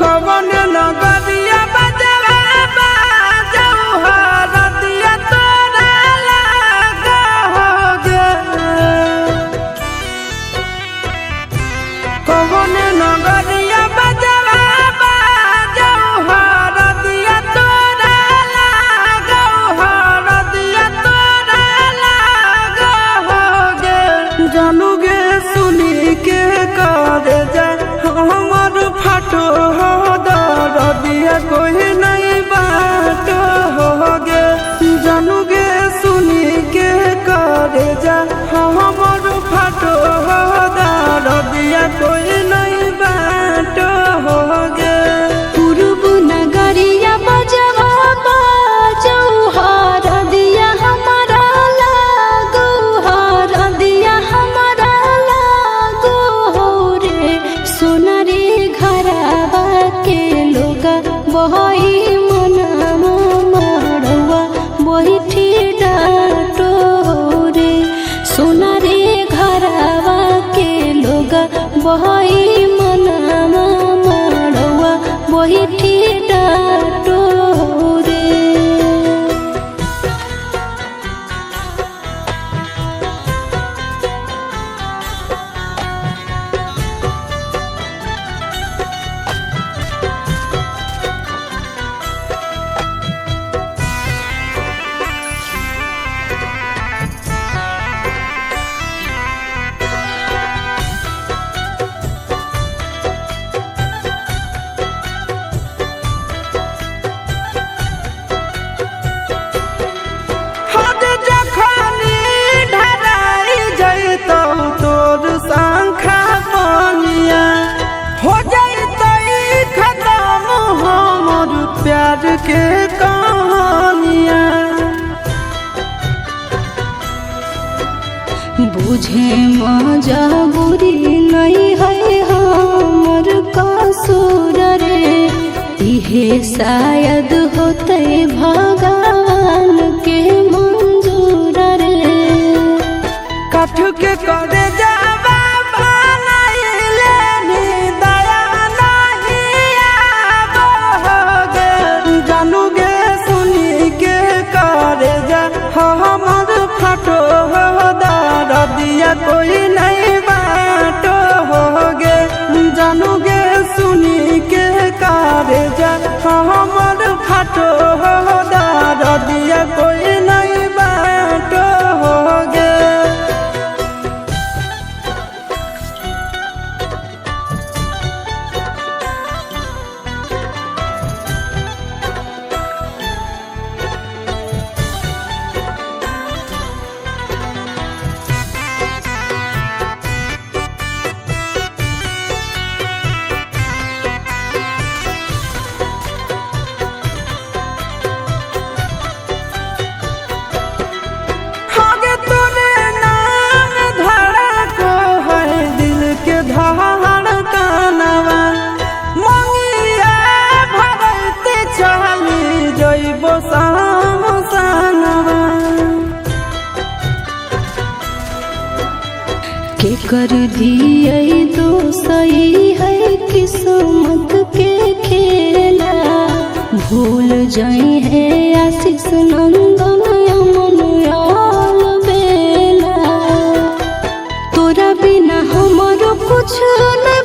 कवन नगरिया बजवा बाजऊ हरदिया तोरा लागोगे। कवन नगरिया बजवा बाजऊ हरदिया तोरा लागो हरदिया तोरा लागोगे। जानू गे सुनी के कर जा हमर फाटो हो दरदिया कोई नहीं बाटो होगे। जानू गे सुनी के कर जा हमर फाटो हो दरदिया कोई नहीं बाटो होगे। पूर्व नगरिया बजवा बाजऊ हरदिया हमारा लागो हरदिया हमारा लागो हो रे। सोनारी घरवा के लोगा बही मनवा मड़वा बही डाटो हो रे। सोनारी घरवा के लोगा बही मनवा मड़वा बही डाटो हो रे। हद जखनी ढराई जैतौ तोर शंखा बनिया हो जैतै खत्म हमर प्यार के कहानिया। बुझे मजबूरी नहीं है हमर कसूर रे। इहे शायद होते भगवान के मंजूर रे। कठ के करे जावा बनाइले नी दया नहीं आबोगे। जानू गे सुनी के करे जा हमर फाटो हो दरदिया कोई नहीं बाटो होगे। जानू गे सुनी के करे जा हमर फाटो हो दरदिया कोई नहीं बाटो होगे। आगे तोरे नाम धड़को है दिल के धड़कनवा। मंगिया भरते चली जइबो सामसनवा। के कर दिए तो सही है किस्मत के खेला। भूल जाई है आशीष नंदन अमन याल बेला। तोरा बिना हमारो कुछ नहीं